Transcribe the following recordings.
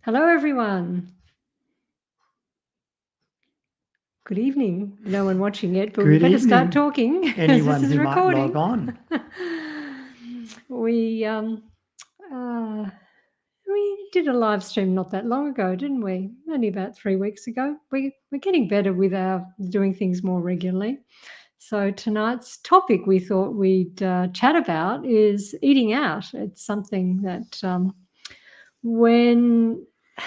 Hello, everyone. Good evening. No one watching it, but we Good better start evening, talking as this anyone is who might log recording. on. we uh, we did a live stream not that long ago, didn't we? Only about 3 weeks ago. We're getting better with our doing things more regularly. So tonight's topic we thought we'd chat about is eating out. It's something that when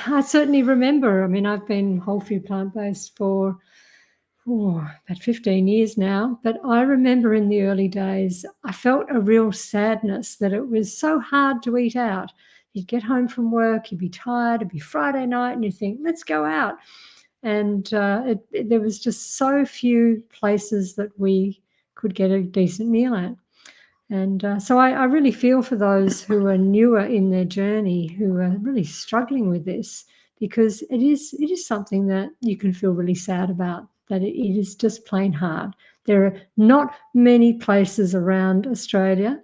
I certainly remember. I mean, I've been whole food plant-based for about 15 years now. But I remember in the early days, I felt a real sadness that it was so hard to eat out. You'd get home from work, you'd be tired, it'd be Friday night, and you think, let's go out. And there was just so few places that we could get a decent meal at. And so I really feel for those who are newer in their journey, who are really struggling with this, because it is something that you can feel really sad about, that it is just plain hard. There are not many places around Australia,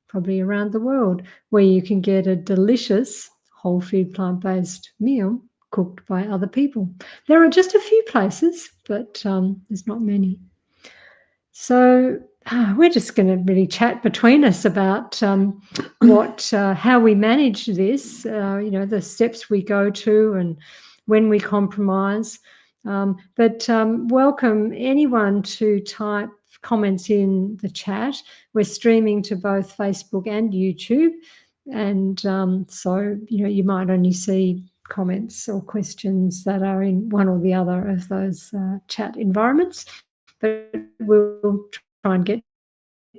probably around the world, where you can get a delicious whole food plant-based meal cooked by other people. There are just a few places, but there's not many. So we're just going to really chat between us about how we manage this, the steps we go to and when we compromise. But welcome anyone to type comments in the chat. We're streaming to both Facebook and YouTube. And so, you might only see comments or questions that are in one or the other of those chat environments. But we'll try and get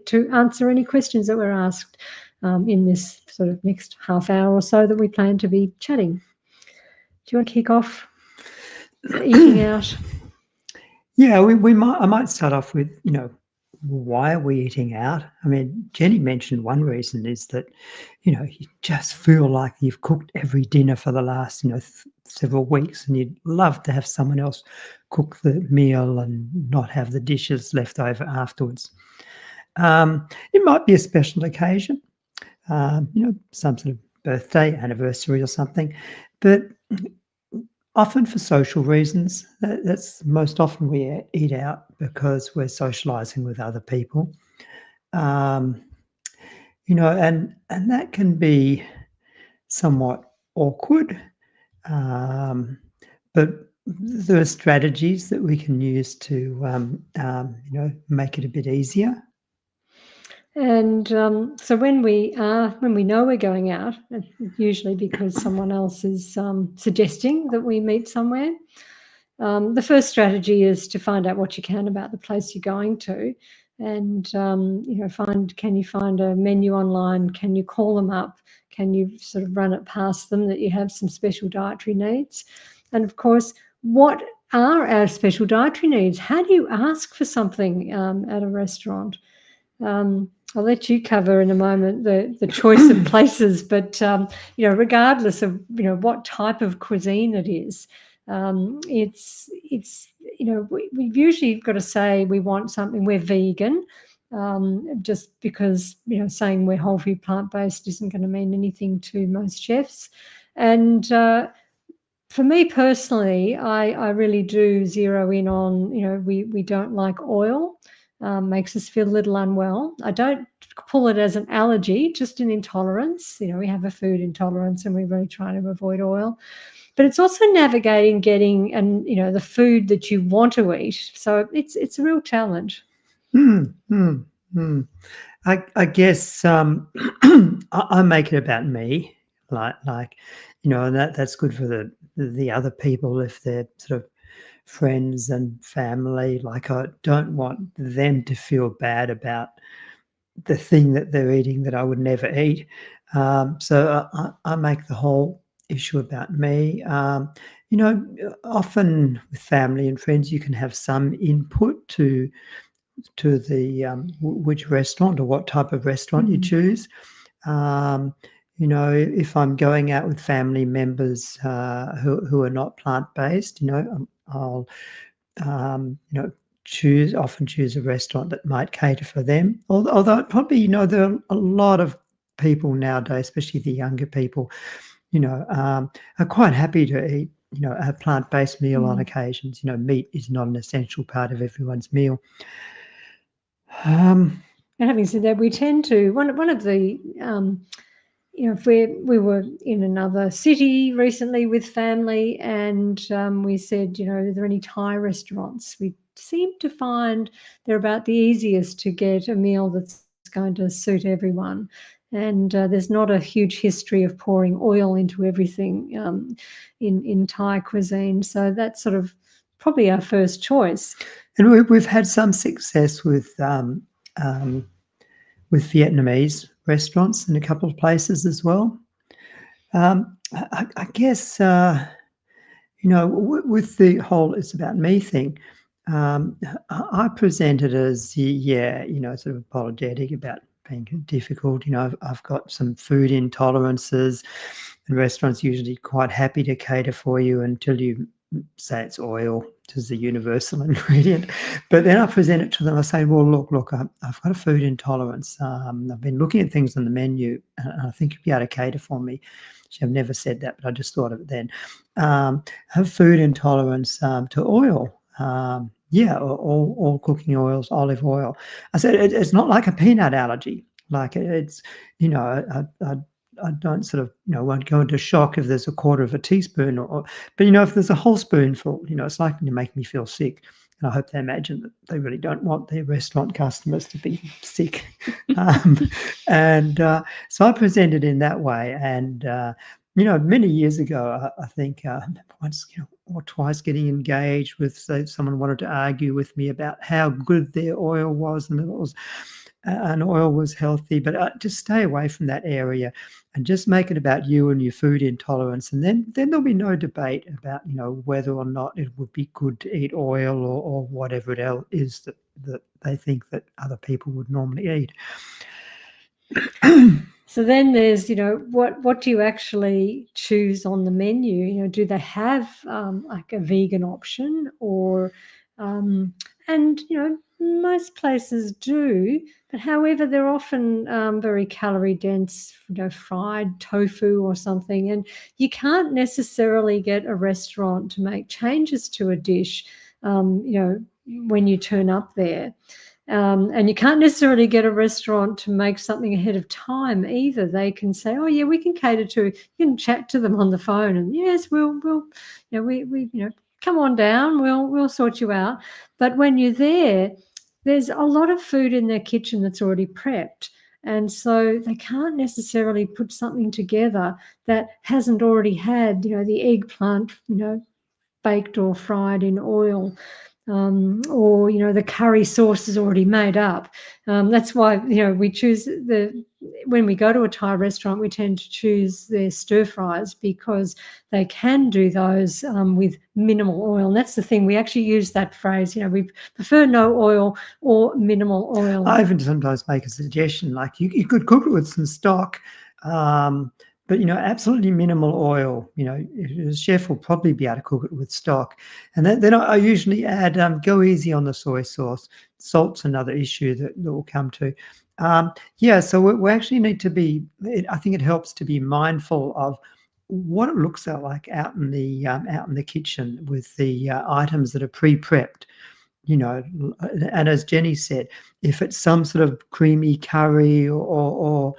to answer any questions that were asked in this sort of next half hour or so that we plan to be chatting. Do you want to kick off eating out? Yeah, I might start off with, why are we eating out? I mean, Jenny mentioned one reason is that, you just feel like you've cooked every dinner for the last, several weeks, and you'd love to have someone else cook the meal and not have the dishes left over afterwards. It might be a special occasion, some sort of birthday, anniversary or something, but often for social reasons. That's most often we eat out because we're socialising with other people, um, and that can be somewhat awkward. Um, but there are strategies that we can use to, make it a bit easier. And so when we know we're going out, usually because someone else is suggesting that we meet somewhere, the first strategy is to find out what you can about the place you're going to, and can you find a menu online? Can you call them up? Can you sort of run it past them that you have some special dietary needs? And of course, what are our special dietary needs? How do you ask for something at a restaurant? I'll let you cover in a moment the choice of places, but regardless of what type of cuisine it is, it's we've usually got to say we want something, we're vegan, just because saying we're whole food plant based isn't going to mean anything to most chefs. And for me personally, I really do zero in on, we don't like oil, makes us feel a little unwell. I don't pull it as an allergy, just an intolerance. We have a food intolerance and we're really trying to avoid oil. But it's also navigating getting the food that you want to eat. So it's a real challenge. Mm, mm, mm. I guess I make it about me, like and that's good for the other people if they're sort of friends and family. Like I don't want them to feel bad about the thing that they're eating that I would never eat. So I make the whole issue about me. Often with family and friends, you can have some input to the which restaurant or what type of restaurant you choose. Um, if I'm going out with family members who are not plant based, I'll often choose a restaurant that might cater for them. Although probably there are a lot of people nowadays, especially the younger people, are quite happy to eat, a plant-based meal on Mm. occasions. Meat is not an essential part of everyone's meal. Um, And having said that, we tend to one of the if we were in another city recently with family, and we said, are there any Thai restaurants? We seem to find they're about the easiest to get a meal that's going to suit everyone. And there's not a huge history of pouring oil into everything in Thai cuisine. So that's sort of probably our first choice. and we've had some success with Vietnamese restaurants in a couple of places as well. I guess, with the whole "it's about me" thing, I present it as, sort of apologetic about being difficult. I've got some food intolerances, and restaurants usually quite happy to cater for you until you say it's oil, which is the universal ingredient. But then I present it to them. I say, well, look, I've got a food intolerance. I've been looking at things on the menu, and I think you'd be able to cater for me. I've never said that, but I just thought of it then. Have food intolerance to oil. All cooking oils, olive oil. I said it's not like a peanut allergy. Like it's, I don't sort of, won't go into shock if there's a quarter of a teaspoon, but if there's a whole spoonful, it's likely to make me feel sick. And I hope they imagine that they really don't want their restaurant customers to be sick. So I presented in that way. And, many years ago, I think once, or twice getting engaged with, say, someone wanted to argue with me about how good their oil was, and oil was healthy, but just stay away from that area and just make it about you and your food intolerance. And then there'll be no debate about, whether or not it would be good to eat oil or whatever it is that they think that other people would normally eat. So then there's, what do you actually choose on the menu? Do they have like a vegan option and, most places do, but however, they're often very calorie dense, fried tofu or something. And you can't necessarily get a restaurant to make changes to a dish, when you turn up there. And you can't necessarily get a restaurant to make something ahead of time either. They can say, "Oh yeah, we can cater to." You can chat to them on the phone, and yes, we come on down. We'll sort you out. But when you're there, there's a lot of food in their kitchen that's already prepped, and so they can't necessarily put something together that hasn't already had, the eggplant, baked or fried in oil, or the curry sauce is already made up. That's why we choose when we go to a Thai restaurant, we tend to choose their stir fries because they can do those with minimal oil. And that's the thing, we actually use that phrase. We prefer no oil or minimal oil. I even sometimes make a suggestion, like you could cook it with some stock. But absolutely minimal oil. The chef will probably be able to cook it with stock. And then I usually add, go easy on the soy sauce. Salt's another issue that we'll come to. So we actually need to be. I think it helps to be mindful of what it looks like out in the kitchen with the items that are pre-prepped. And as Jenny said, if it's some sort of creamy curry or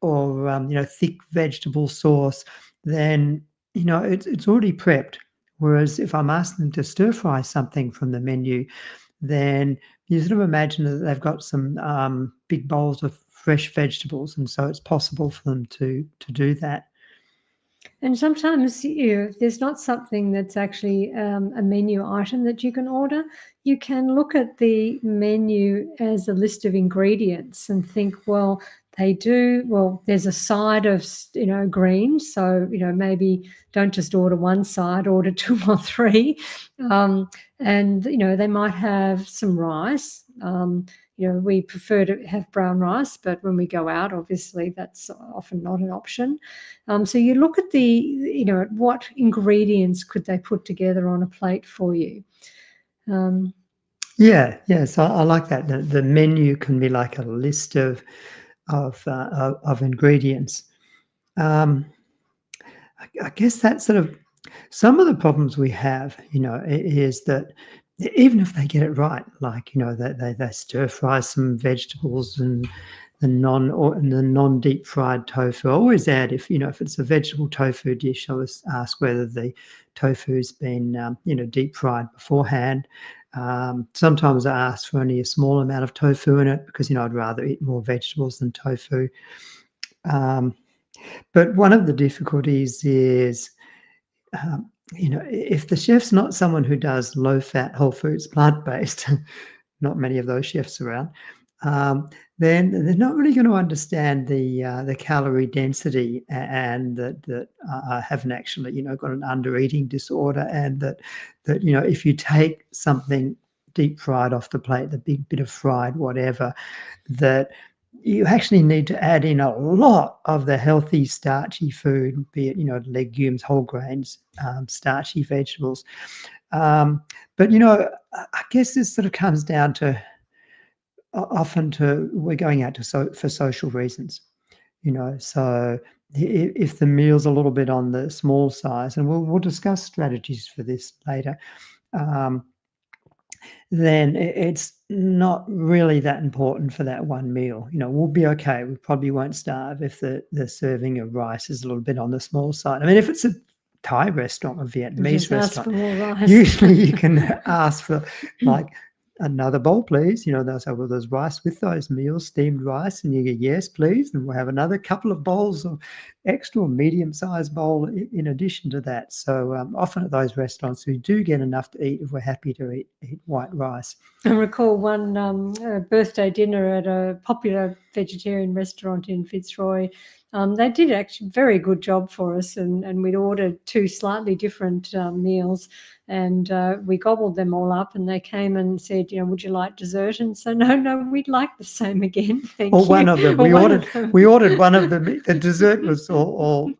thick vegetable sauce, then it's already prepped. Whereas if I'm asking them to stir fry something from the menu, then you sort of imagine that they've got some big bowls of fresh vegetables, and so it's possible for them to do that. And sometimes, if there's not something that's actually a menu item that you can order, you can look at the menu as a list of ingredients and think, well, there's a side of, greens. So, maybe don't just order one side, order two or three. And, they might have some rice. We prefer to have brown rice, but when we go out, obviously that's often not an option. So you look at what ingredients could they put together on a plate for you. So I like that. The menu can be like a list of ingredients. I guess that's sort of some of the problems we have, is that even if they get it right, like, they stir fry some vegetables and the non deep fried tofu. I always add, if it's a vegetable tofu dish, I always ask whether the tofu's been deep fried beforehand. Sometimes I ask for only a small amount of tofu in it because I'd rather eat more vegetables than tofu. But one of the difficulties is, if the chef's not someone who does low fat, whole foods, plant based, not many of those chefs around, then they're not really going to understand the calorie density, and that I haven't actually got an under eating disorder, and that if you take something deep fried off the plate, the big bit of fried whatever, that you actually need to add in a lot of the healthy starchy food, be it legumes, whole grains, starchy vegetables. But I guess this sort of comes down to often to we're going out for social reasons. So if the meal's a little bit on the small size, and we'll discuss strategies for this later, then it's not really that important for that one meal. We'll be okay. We probably won't starve if the serving of rice is a little bit on the small side. I mean, if it's a Thai restaurant or Vietnamese Just ask restaurant, for more rice. usually you can ask for like another bowl, please. They'll say, well, there's rice with those meals, steamed rice, and you go, yes, please, and we'll have another couple of bowls of extra medium-sized bowl in addition to that. So often at those restaurants, we do get enough to eat if we're happy to eat white rice. I recall one birthday dinner at a popular vegetarian restaurant in Fitzroy. They did actually a very good job for us, and we'd ordered two slightly different meals, and we gobbled them all up, and they came and said, would you like dessert? And so, no, we'd like the same again, thank you. One of them. Or we ordered one of them. The dessert was all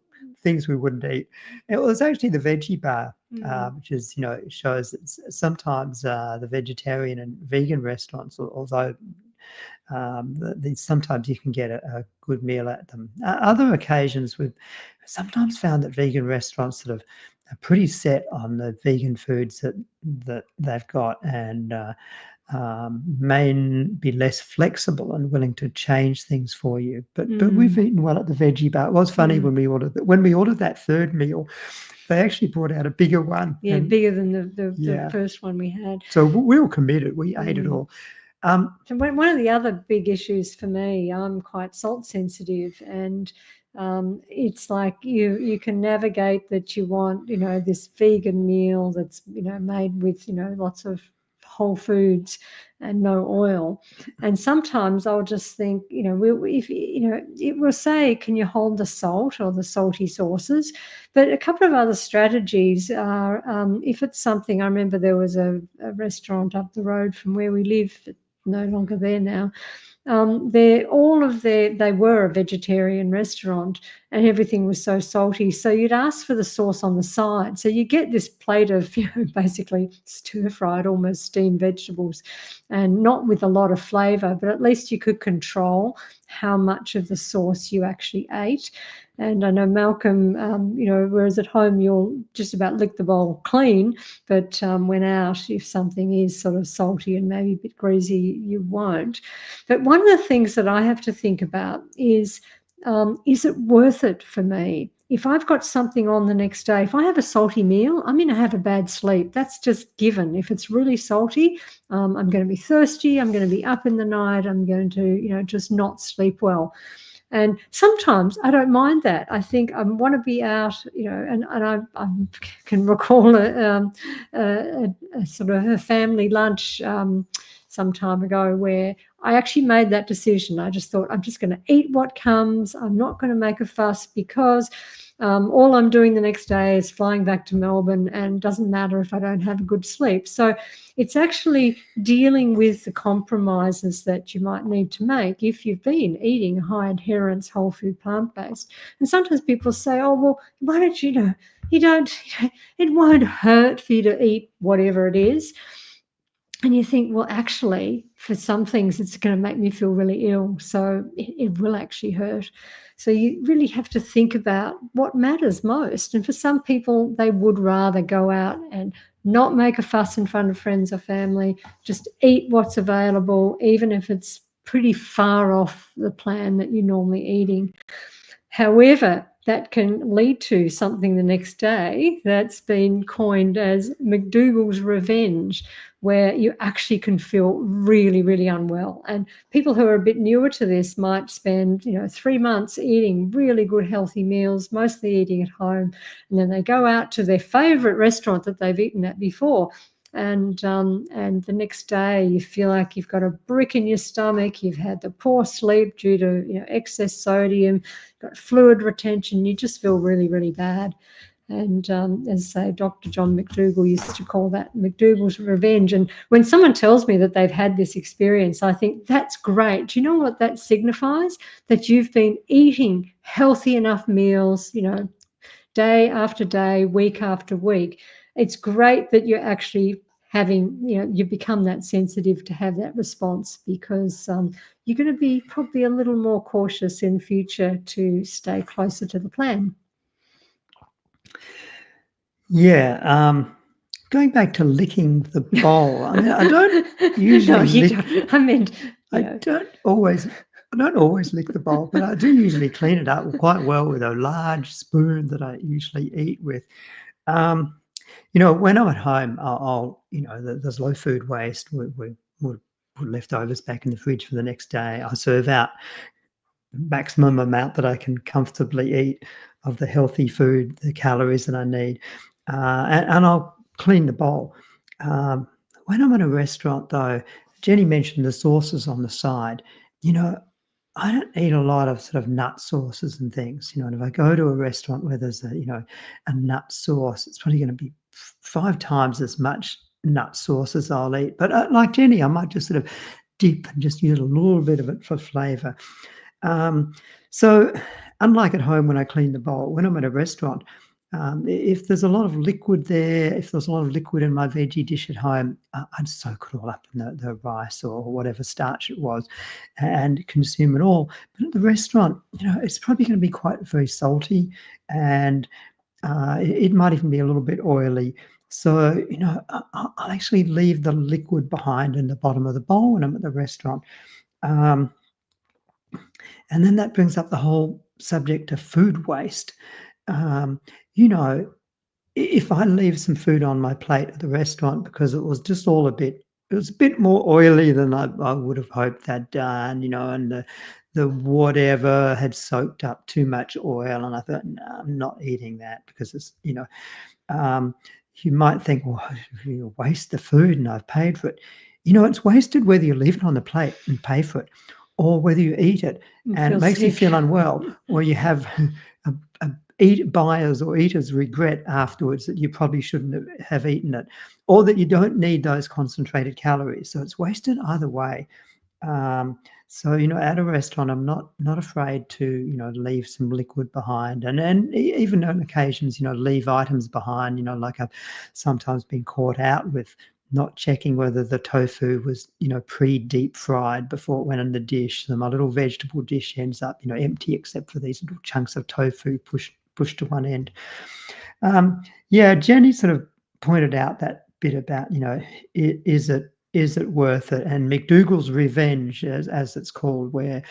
things we wouldn't eat. It was actually the veggie bar, which is, it shows that sometimes the vegetarian and vegan restaurants, although sometimes you can get a good meal at them. Other occasions, we've sometimes found that vegan restaurants sort of are pretty set on the vegan foods that they've got, and may be less flexible and willing to change things for you. But we've eaten well at the veggie bar. It was funny when we ordered that third meal, they actually brought out a bigger one. Yeah, bigger than the first one we had. So we were committed. We ate it all. So one of the other big issues for me, I'm quite salt sensitive, and it's like you can navigate that you want this vegan meal that's made with lots of whole foods and no oil, and sometimes I'll just think if it will say, can you hold the salt or the salty sauces, but a couple of other strategies are if it's something. I remember there was a restaurant up the road from where we live, no longer there now. They were a vegetarian restaurant, and everything was so salty. So you'd ask for the sauce on the side. So you get this plate of basically stir-fried, almost steamed vegetables, and not with a lot of flavour, but at least you could control how much of the sauce you actually ate. And I know Malcolm, whereas at home you'll just about lick the bowl clean, but when out, if something is sort of salty and maybe a bit greasy, you won't. But one of the things that I have to think about is it worth it for me? If I've got something on the next day, if I have a salty meal, I'm going to have a bad sleep. That's just given. If it's really salty, I'm going to be thirsty. I'm going to be up in the night. I'm going to, just not sleep well. And sometimes I don't mind that. I think I want to be out, and I can recall a sort of a family lunch some time ago where I actually made that decision. I just thought, I'm just going to eat what comes. I'm not going to make a fuss because all I'm doing the next day is flying back to Melbourne, and it doesn't matter if I don't have a good sleep. So it's actually dealing with the compromises that you might need to make if you've been eating high adherence, whole food, plant-based. And sometimes people say, oh, well, why don't it won't hurt for you to eat whatever it is. And you think, well, actually, for some things, it's going to make me feel really ill. So it will actually hurt. So you really have to think about what matters most. And for some people, they would rather go out and not make a fuss in front of friends or family, just eat what's available, even if it's pretty far off the plan that you're normally eating. However, that can lead to something the next day that's been coined as McDougall's revenge, where you actually can feel really, really unwell. And people who are a bit newer to this might spend, 3 months eating really good, healthy meals, mostly eating at home. And then they go out to their favorite restaurant that they've eaten at before. And the next day you feel like you've got a brick in your stomach, you've had the poor sleep due to excess sodium, got fluid retention, you just feel really, really bad. And as I say, Dr. John McDougall used to call that McDougall's revenge. And when someone tells me that they've had this experience, I think that's great. Do you know what that signifies? That you've been eating healthy enough meals, day after day, week after week. It's great that you're actually having, you become that sensitive to have that response, because you're going to be probably a little more cautious in future to stay closer to the plan. Yeah, going back to licking the bowl, I mean, I don't usually No, you lick. don't. I meant, I don't always lick the bowl, but I do usually clean it up quite well with a large spoon that I usually eat with. Um, when I'm at home, there's low food waste. We put leftovers back in the fridge for the next day. I serve out maximum amount that I can comfortably eat of the healthy food, the calories that I need, and I'll clean the bowl. Um, when I'm in a restaurant, though, Jenny mentioned the sauces on the side. You know, I don't eat a lot of sort of nut sauces and things. And if I go to a restaurant where there's a nut sauce, it's probably going to be 5 times as much nut sauce as I'll eat. But like Jenny, I might just sort of dip and just use a little bit of it for flavour. Um, so, unlike at home when I clean the bowl, when I'm at a restaurant, if there's a lot of liquid there, if there's a lot of liquid in my veggie dish at home, I'd soak it all up in the rice or whatever starch it was and consume it all. But at the restaurant, it's probably going to be quite very salty, and it might even be a little bit oily. So, I'll actually leave the liquid behind in the bottom of the bowl when I'm at the restaurant. Um, and then that brings up the whole subject of food waste. Um, you know, if I leave some food on my plate at the restaurant because it was a bit more oily than I would have hoped they'd done, and the whatever had soaked up too much oil, and I thought, no, I'm not eating that because um, you might think, well, you waste the food and I've paid for it. It's wasted whether you leave it on the plate and pay for it, or whether you eat it and it makes you feel unwell, or you have buyers or eaters regret afterwards that you probably shouldn't have eaten it, or that you don't need those concentrated calories. So it's wasted either way. So at a restaurant, I'm not afraid to leave some liquid behind, and even on occasions leave items behind. Like I've sometimes been caught out with not checking whether the tofu was pre-deep fried before it went in the dish. So my little vegetable dish ends up empty except for these little chunks of tofu pushed to one end. Yeah, Jenny sort of pointed out that bit about is it worth it? And McDougall's revenge, as it's called, where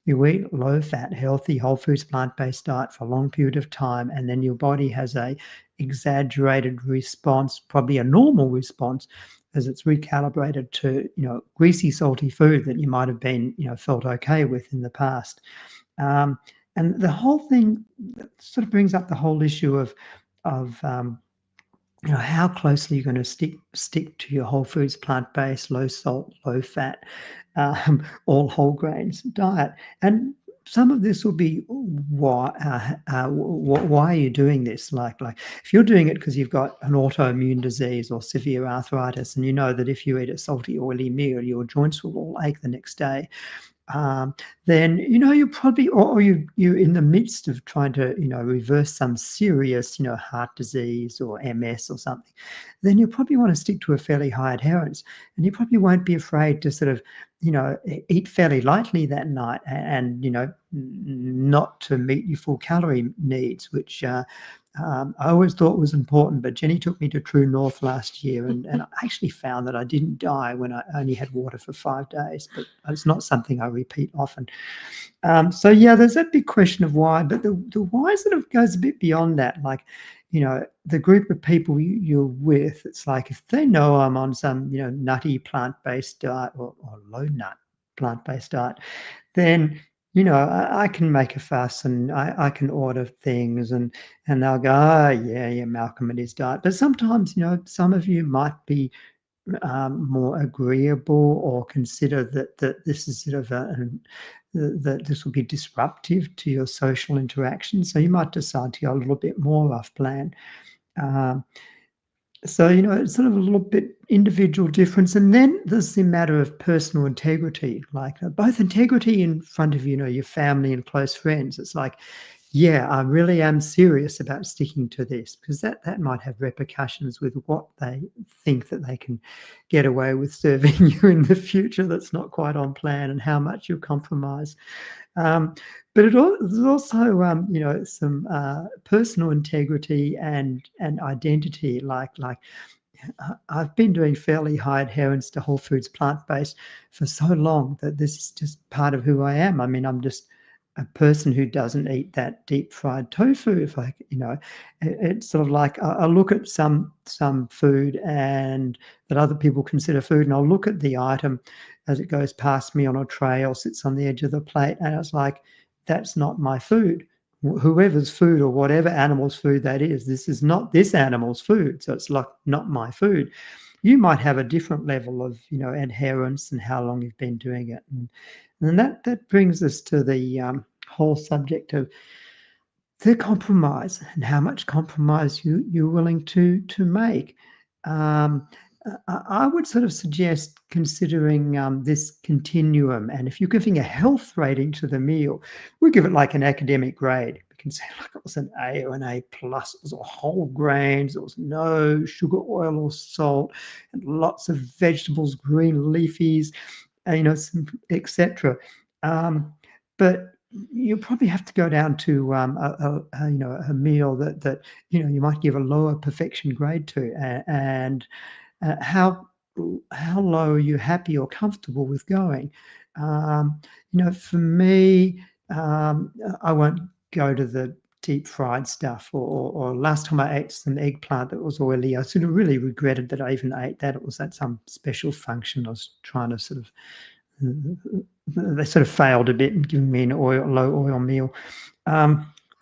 you eat low-fat, healthy, whole foods, plant-based diet for a long period of time, and then your body has a exaggerated response, probably a normal response, as it's recalibrated to greasy, salty food that you might have been felt okay with in the past. And the whole thing sort of brings up the whole issue of how closely you're going to stick to your whole foods, plant-based, low salt, low fat, all whole grains diet. And some of this will be why are you doing this? Like if you're doing it because you've got an autoimmune disease or severe arthritis, and you know that if you eat a salty, oily meal, your joints will all ache the next day. then you're probably, or you're in the midst of trying to reverse some serious heart disease or MS or something, then you probably want to stick to a fairly high adherence, and you probably won't be afraid to sort of eat fairly lightly that night, and not to meet your full calorie needs, which I always thought was important. But Jenny took me to True North last year, and I actually found that I didn't die when I only had water for 5 days, but it's not something I repeat often. So yeah, there's that big question of why, but the why sort of goes a bit beyond that. Like, the group of people you're with, it's like if they know I'm on some nutty plant-based diet or low nut plant-based diet, then I can make a fuss, and I can order things, and they'll go, oh yeah, Malcolm and his diet. But sometimes some of you might be more agreeable, or consider that this is sort of that this will be disruptive to your social interaction. So you might decide to go a little bit more off plan. Um, so it's sort of a little bit individual difference, and then there's the matter of personal integrity, like both integrity in front of your family and close friends. It's like, yeah, I really am serious about sticking to this, because that might have repercussions with what they think that they can get away with serving you in the future that's not quite on plan, and how much you compromise. But there's also some personal integrity and identity. Like I've been doing fairly high adherence to whole foods plant-based for so long that this is just part of who I am. I mean, I'm just a person who doesn't eat that deep fried tofu. If it's sort of like I look at some food and that other people consider food, and I'll look at the item as it goes past me on a tray or sits on the edge of the plate, and it's like, that's not my food. Whoever's food, or whatever animal's food that is, this is not this animal's food, so it's like not my food. You might have a different level of adherence and how long you've been doing it, and that brings us to the whole subject of the compromise, and how much compromise you're willing to make. Um, I would sort of suggest considering this continuum, and if you're giving a health rating to the meal, we give it like an academic grade. We can say like it was an A or an A plus. It was all whole grains. There was no sugar, oil, or salt, and lots of vegetables, green leafies, etc. But you probably have to go down to a meal that you might give a lower perfection grade to, and how low are you happy or comfortable with going? For me, I won't go to the deep fried stuff, or last time I ate some eggplant that was oily, I sort of really regretted that I even ate that. It was at some special function. I was trying to sort of, they sort of failed a bit in giving me an low oil meal.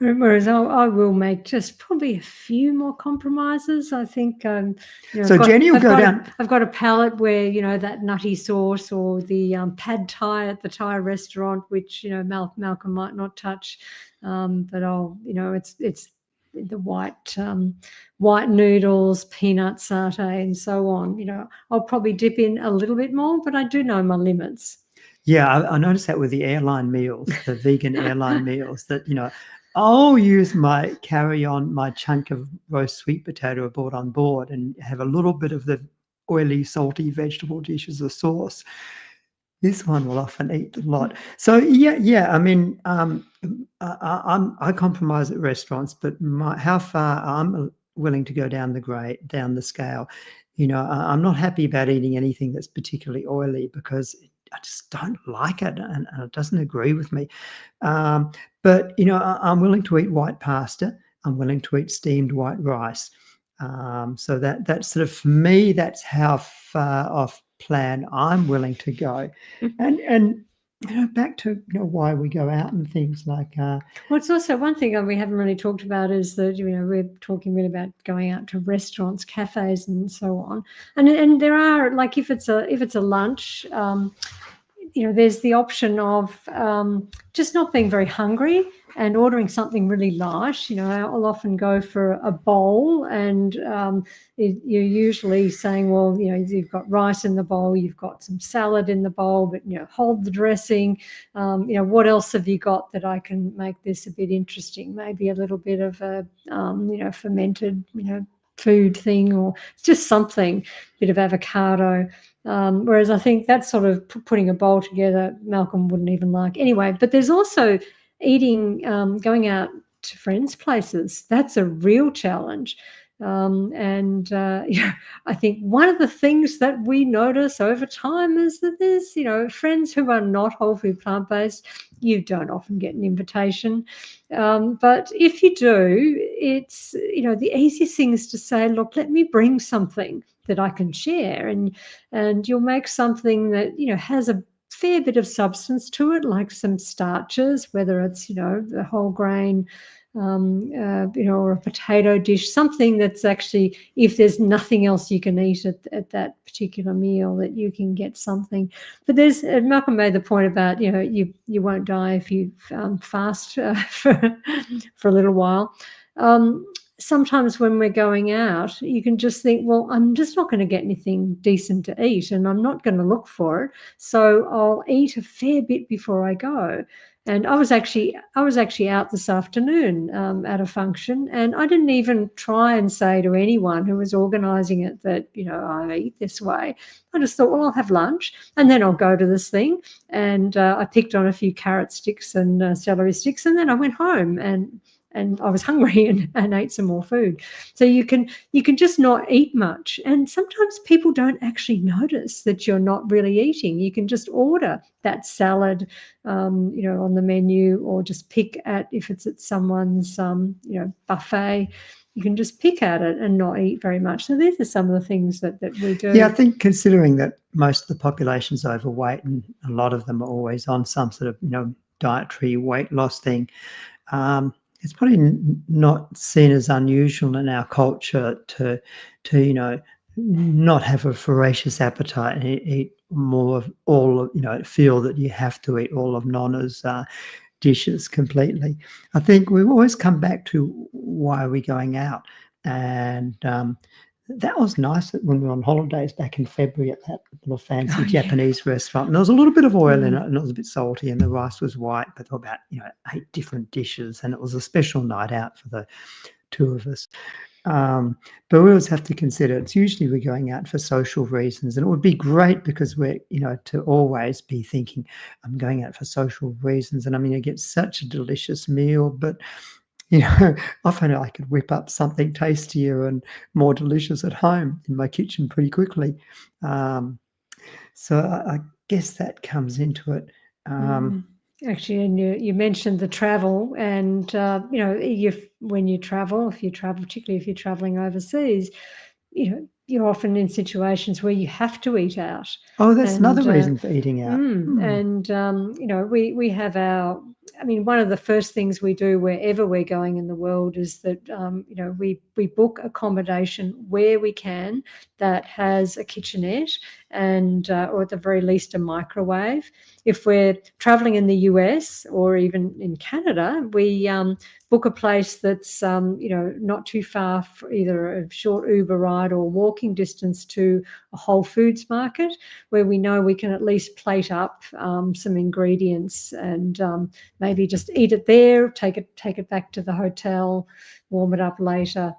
Whereas I will make just probably a few more compromises. I think, So Jenny will go down. I've got a palate where that nutty sauce, or the pad thai at the Thai restaurant, which Malcolm might not touch, but I'll it's the white noodles, peanut satay, and so on. I'll probably dip in a little bit more, but I do know my limits. Yeah, I noticed that with the airline meals, the vegan airline meals, that I'll use my carry-on, my chunk of roast sweet potato I bought on board, and have a little bit of the oily, salty vegetable dish as a sauce. This one will often eat a lot. So yeah. I mean, I compromise at restaurants, but how far I'm willing to go down the scale. I'm not happy about eating anything that's particularly oily, because I just don't like it, and it doesn't agree with me. But I'm willing to eat white pasta. I'm willing to eat steamed white rice. So that's sort of, for me, that's how far off plan I'm willing to go. And back to why we go out and things like. Well, it's also one thing we haven't really talked about is that we're talking really about going out to restaurants, cafes, and so on. And there are, like, if it's a lunch. there's the option of just not being very hungry and ordering something really light. I'll often go for a bowl, and you're usually saying, well, you've got rice in the bowl, you've got some salad in the bowl, but hold the dressing. What else have you got that I can make this a bit interesting? Maybe a little bit of a fermented food thing, or just something, a bit of avocado. Whereas I think that sort of putting a bowl together, Malcolm wouldn't even like anyway. But there's also eating, going out to friends' places. That's a real challenge. And I think one of the things that we notice over time is that there's, friends who are not whole food plant-based. You don't often get an invitation. But if you do, it's, the easiest thing is to say, look, let me bring something that I can share. And you'll make something that, has a fair bit of substance to it, like some starches, whether it's, the whole grain, or a potato dish, something that's actually, if there's nothing else you can eat at that particular meal, that you can get something. But Malcolm made the point about, you won't die if you fast for a little while. Sometimes when we're going out, you can just think, well, I'm just not going to get anything decent to eat, and I'm not going to look for it. So I'll eat a fair bit before I go. And I was actually out this afternoon at a function, and I didn't even try and say to anyone who was organising it that, I eat this way. I just thought, well, I'll have lunch and then I'll go to this thing. And I picked on a few carrot sticks and celery sticks, and then I went home and I was hungry and ate some more food. So you can just not eat much. And sometimes people don't actually notice that you're not really eating. You can just order that salad, on the menu, or just pick at, if it's at someone's, buffet, you can just pick at it and not eat very much. So these are some of the things that we do. Yeah, I think considering that most of the population's overweight and a lot of them are always on some sort of, dietary weight loss thing, it's probably not seen as unusual in our culture to not have a voracious appetite and eat more of all of, feel that you have to eat all of Nonna's dishes completely. I think we've always come back to why are we going out, and that was nice that when we were on holidays back in February at that little fancy Japanese restaurant, and there was a little bit of oil in it, and it was a bit salty, and the rice was white, but there were about 8 different dishes, and it was a special night out for the two of us. But we always have to consider it's usually we're going out for social reasons, and it would be great because we're to always be thinking I'm going out for social reasons, and you get such a delicious meal, but often I could whip up something tastier and more delicious at home in my kitchen pretty quickly. So I guess that comes into it. Actually, and you mentioned the travel, and when you travel, particularly if you're traveling overseas, you're often in situations where you have to eat out. Oh, that's another reason for eating out. And we have our. One of the first things we do wherever we're going in the world is that we book accommodation where we can that has a kitchenette and or at the very least a microwave. If we're traveling in the US or even in Canada, we book a place that's not too far, for either a short Uber ride or walking distance to a Whole Foods market, where we know we can at least plate up some ingredients and maybe just eat it there, take it back to the hotel, warm it up later.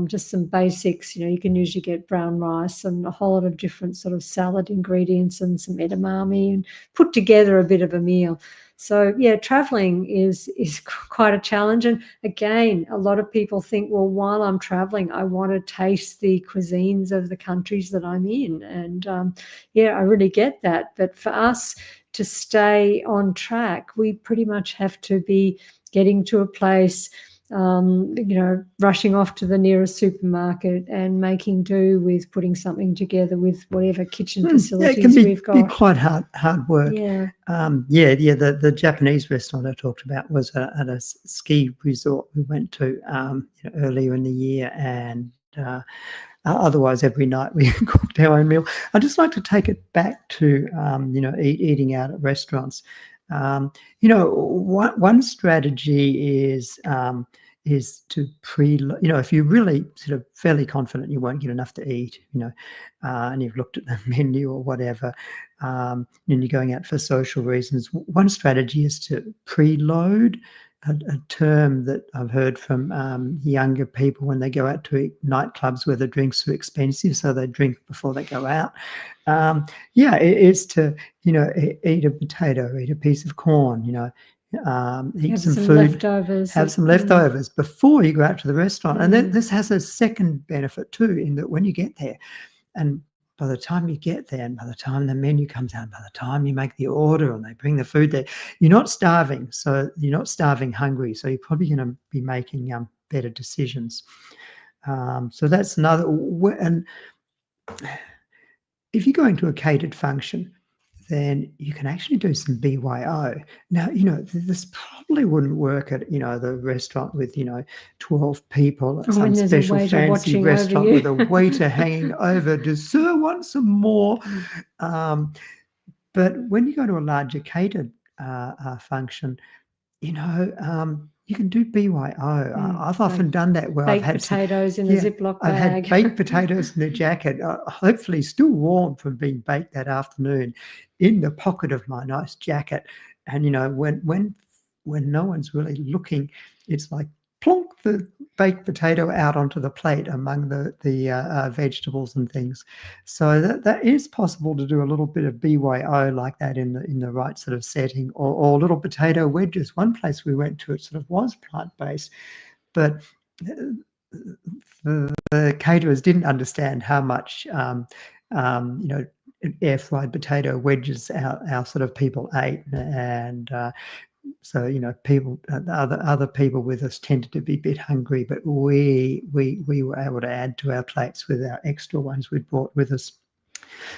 Just some basics. You can usually get brown rice and a whole lot of different sort of salad ingredients and some edamame, and put together a bit of a meal. So yeah, traveling is quite a challenge. And again, a lot of people think, well, while I'm traveling, I want to taste the cuisines of the countries that I'm in. And I really get that. But for us to stay on track, we pretty much have to be getting to a place, rushing off to the nearest supermarket and making do with putting something together with whatever kitchen facilities we've got. It can be quite hard work. Yeah. The Japanese restaurant I talked about was at a ski resort we went to earlier in the year, and otherwise, every night we cooked our own meal. I'd just like to take it back to, eating out at restaurants. One strategy is to if you're really sort of fairly confident you won't get enough to eat, and you've looked at the menu or whatever, and you're going out for social reasons, one strategy is to preload. A term that I've heard from younger people when they go out to nightclubs where the drinks are expensive, so they drink before they go out. It is to eat a potato, eat a piece of corn, eat Have some some food, leftovers. have some leftovers before you go out to the restaurant. And then this has a second benefit too, in that when you get there, and by the time you get there, and by the time the menu comes out, by the time you make the order and they bring the food there, you're not starving. So you're not starving hungry. So you're probably going to be making better decisions. So that's another. And if you're going to a catered function, then you can actually do some BYO. Now, this probably wouldn't work at, the restaurant with, 12 people at some special fancy restaurant with a waiter hanging over. Does Sir want some more? But when you go to a larger catered function, you can do BYO. I've often done that where I've had potatoes in a Ziploc bag. I've had baked potatoes in a jacket, hopefully still warm from being baked that afternoon, in the pocket of my nice jacket. And when no one's really looking, it's like plonk the baked potato out onto the plate among the vegetables and things. So that is possible to do a little bit of BYO like that in the right sort of setting, or little potato wedges. One place we went to, it sort of was plant-based, but the caterers didn't understand how much air fried potato wedges our sort of people ate, and so people, other people with us tended to be a bit hungry, but we were able to add to our plates with our extra ones we'd brought with us.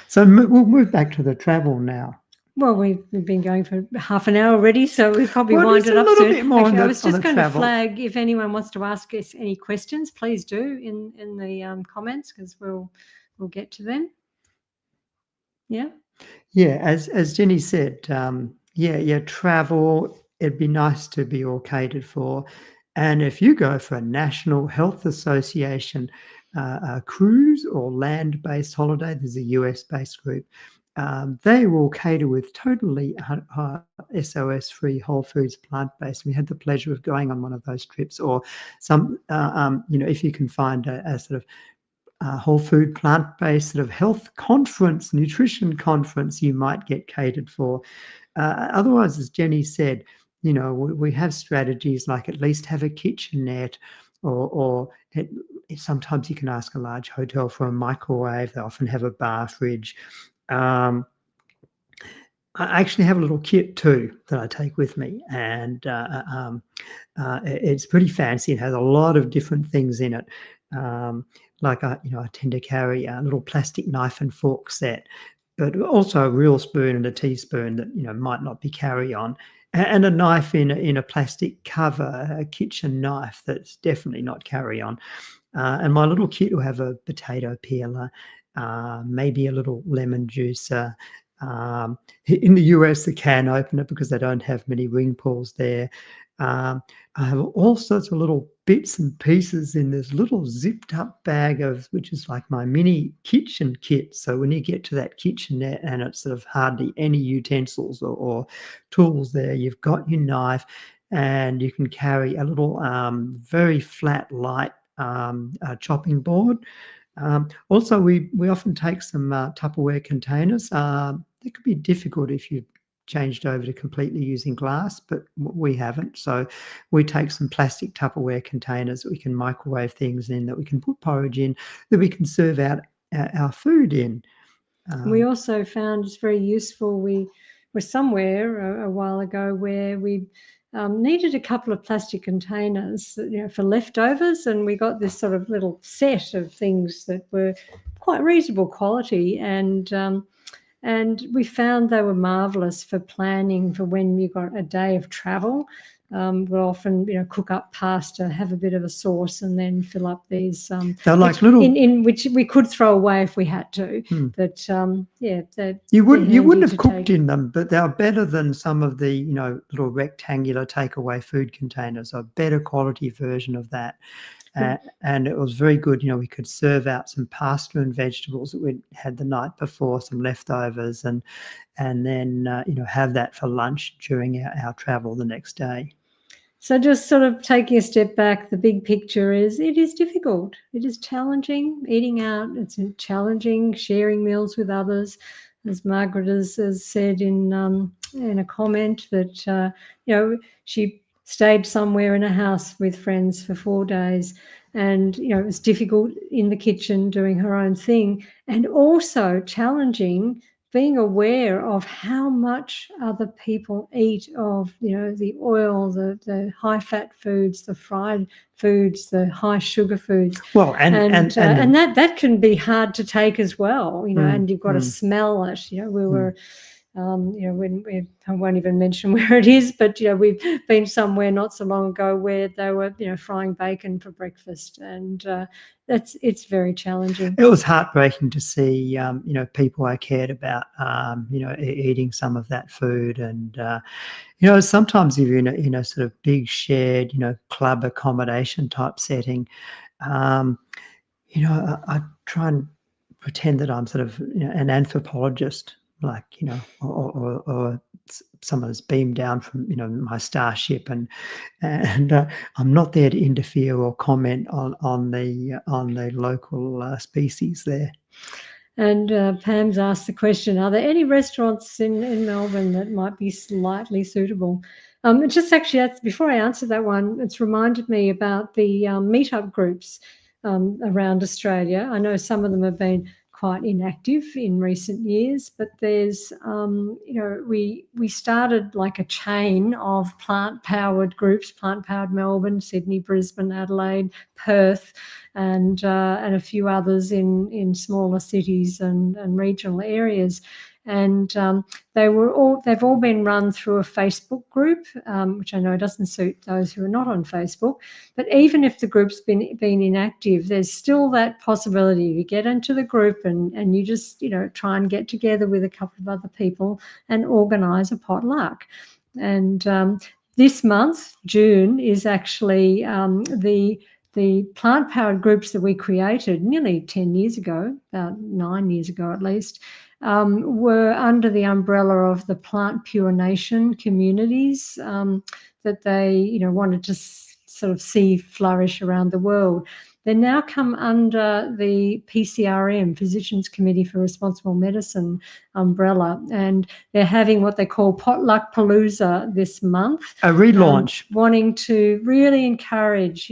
So we'll move back to the travel now. Well, we've been going for half an hour already, so we'll probably wind it up soon. Actually, I was just going to flag, if anyone wants to ask us any questions, please do in the comments, because we'll get to them. Yeah. Yeah, as Jenny said, travel, it'd be nice to be all catered for. And if you go for a National Health Association cruise or land-based holiday, there's a US-based group, they will cater with totally SOS-free, whole foods, plant-based. We had the pleasure of going on one of those trips, or some, if you can find a sort of whole food, plant-based sort of health conference, nutrition conference, you might get catered for. Otherwise, as Jenny said, we have strategies like at least have a kitchenette, or sometimes you can ask a large hotel for a microwave. They often have a bar fridge. I actually have a little kit too that I take with me, and it's pretty fancy. It has a lot of different things in it. Like I tend to carry a little plastic knife and fork set, but also a real spoon and a teaspoon that might not be carry on, and a knife in a plastic cover, a kitchen knife that's definitely not carry on. And my little kit will have a potato peeler, maybe a little lemon juicer. In the US, the can opener, because they don't have many ring pulls there. I have all sorts of little bits and pieces in this little zipped up bag which is like my mini kitchen kit. So when you get to that kitchenette and it's sort of hardly any utensils or tools there, you've got your knife, and you can carry a little very flat, light chopping board. Also, we often take some Tupperware containers. It could be difficult if you changed over to completely using glass, but we haven't. So we take some plastic Tupperware containers that we can microwave things in, that we can put porridge in, that we can serve out our food in. We also found it's very useful. We were somewhere a while ago where we needed a couple of plastic containers, for leftovers, and we got this sort of little set of things that were quite reasonable quality, and we found they were marvellous for planning for when you got a day of travel. will often, cook up pasta, have a bit of a sauce, and then fill up these. They're like little, in which we could throw away if we had to. But you wouldn't handy have to cooked take. in them, but they're better than some of the little rectangular takeaway food containers. A better quality version of that. And it was very good. We could serve out some pasta and vegetables that we'd had the night before, some leftovers, and then have that for lunch during our travel the next day. So just sort of taking a step back, the big picture is it is difficult. It is challenging eating out. It's challenging sharing meals with others. As Margaret has said in a comment that, she stayed somewhere in a house with friends for 4 days, and, it was difficult in the kitchen doing her own thing, and also challenging being aware of how much other people eat of, the oil, the high-fat foods, the fried foods, the high-sugar foods. Well, and that can be hard to take as well, and you've got to smell it. We were, I won't even mention where it is, but, we've been somewhere not so long ago where they were, frying bacon for breakfast, and it's very challenging. It was heartbreaking to see, people I cared about, eating some of that food. And, sometimes if you're in a sort of big shared, club accommodation type setting, I try and pretend that I'm sort of an anthropologist, like, or someone has beamed down from, my starship, and I'm not there to interfere or comment on the local species there. And Pam's asked the question, are there any restaurants in Melbourne that might be slightly suitable? Just actually, before I answer that one, it's reminded me about the meetup groups around Australia. I know some of them have been quite inactive in recent years, but there's, we started like a chain of plant-powered groups, Plant-Powered Melbourne, Sydney, Brisbane, Adelaide, Perth, and a few others in smaller cities and regional areas. And they've all been run through a Facebook group, which I know doesn't suit those who are not on Facebook. But even if the group's been inactive, there's still that possibility. You get into the group and you just, try and get together with a couple of other people and organise a potluck. And this month, June, is actually the plant-powered groups that we created nearly 10 years ago, about 9 years ago at least, were under the umbrella of the Plant Pure Nation communities that they, wanted to sort of see flourish around the world. They now come under the PCRM, Physicians Committee for Responsible Medicine umbrella, and they're having what they call Potluck Palooza this month. A relaunch. Wanting to really encourage,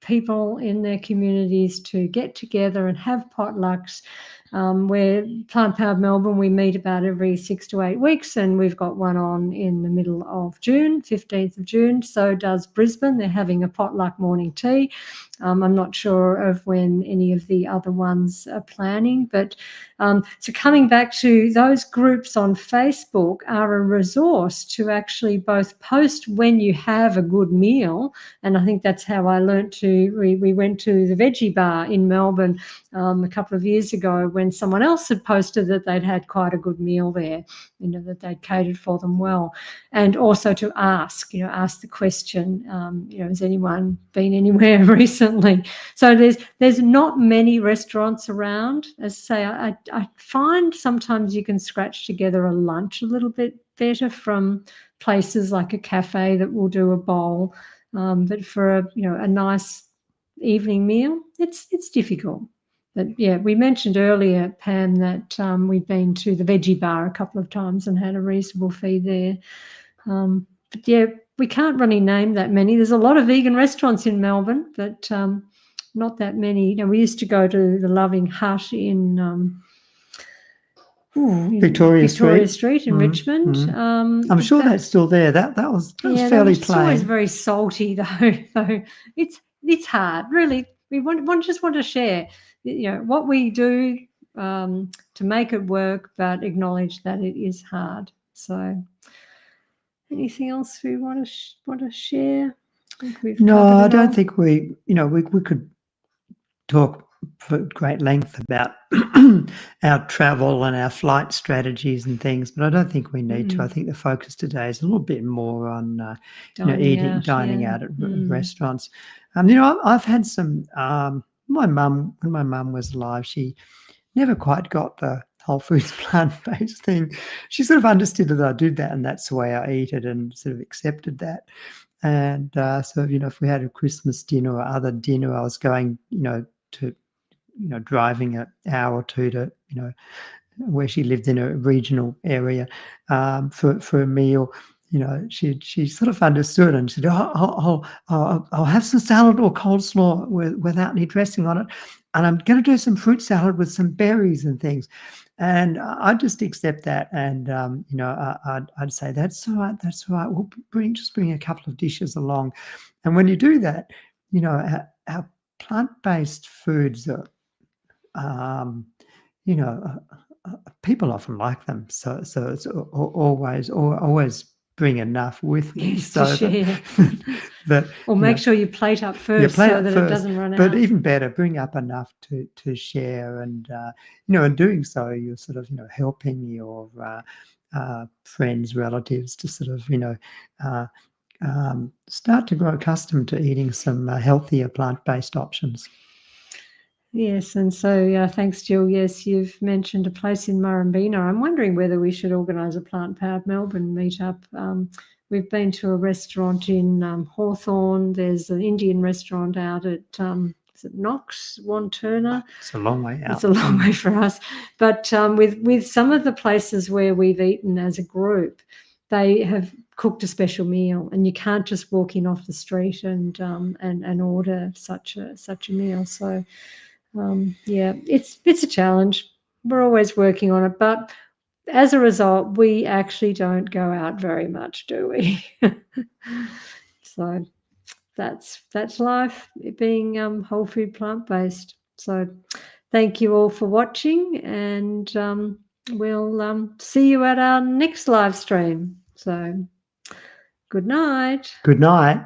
people in their communities to get together and have potlucks. Where Plant-Powered Melbourne, we meet about every 6 to 8 weeks, and we've got one on in the middle of June, 15th of June. So does Brisbane. They're having a potluck morning tea. I'm not sure of when any of the other ones are planning, but so coming back to those groups on Facebook are a resource to actually both post when you have a good meal, and I think that's how I learnt to. We went to the Veggie Bar in Melbourne a couple of years ago when someone else had posted that they'd had quite a good meal there, that they'd catered for them well, and also to ask the question, has anyone been anywhere recently? So there's not many restaurants around. As I say, I find sometimes you can scratch together a lunch a little bit better from places like a cafe that will do a bowl, but for a nice evening meal, it's difficult. But yeah, we mentioned earlier, Pam, that we've been to the Veggie Bar a couple of times and had a reasonable fee there. But yeah, we can't really name that many. There's a lot of vegan restaurants in Melbourne, but not that many. We used to go to the Loving Hut in Victoria Street in Richmond. I'm sure that's still there. That was fairly plain. It's always very salty though. So it's hard, really. We just want to share, what we do to make it work, but acknowledge that it is hard. So Anything else we want to share? I think we've No, covered I it don't all. think we could talk for great length about our travel and our flight strategies and things, but I don't think we need to. I think the focus today is a little bit more on dining out at restaurants. I've had some. My mum, when my mum was alive, she never quite got the whole foods plant-based thing. She sort of understood that I did that, and that's the way I eat it, and sort of accepted that. And so, if we had a Christmas dinner or other dinner, I was going, to, driving an hour or two to, where she lived in a regional area for a meal. She sort of understood and said, I'll have some salad or coleslaw without any dressing on it. And I'm going to do some fruit salad with some berries and things. And I'd just accept that. And, I'd say, that's all right. That's all right. We'll just bring a couple of dishes along. And when you do that, our plant-based foods are, people often like them. So it's always bring enough with me, Yes, so to share. that Or make sure you plate up yeah, first plate so up that it first, doesn't run but out. even better, bring up enough to share, and in doing so, you're sort of helping your friends, relatives to sort of start to grow accustomed to eating some healthier plant-based options. Yes, and so thanks, Jill. Yes, you've mentioned a place in Murrumbina. I'm wondering whether we should organise a Plant-Powered Melbourne meetup. We've been to a restaurant in Hawthorne. There's an Indian restaurant out at is it Knox, Wanturna? It's a long way out. It's a long way for us. But with some of the places where we've eaten as a group, they have cooked a special meal, and you can't just walk in off the street and order such a meal. So. It's a challenge. We're always working on it, but as a result, we actually don't go out very much, do we? So that's life, being whole food plant-based. So thank you all for watching, and we'll see you at our next live stream. So good night. Good night.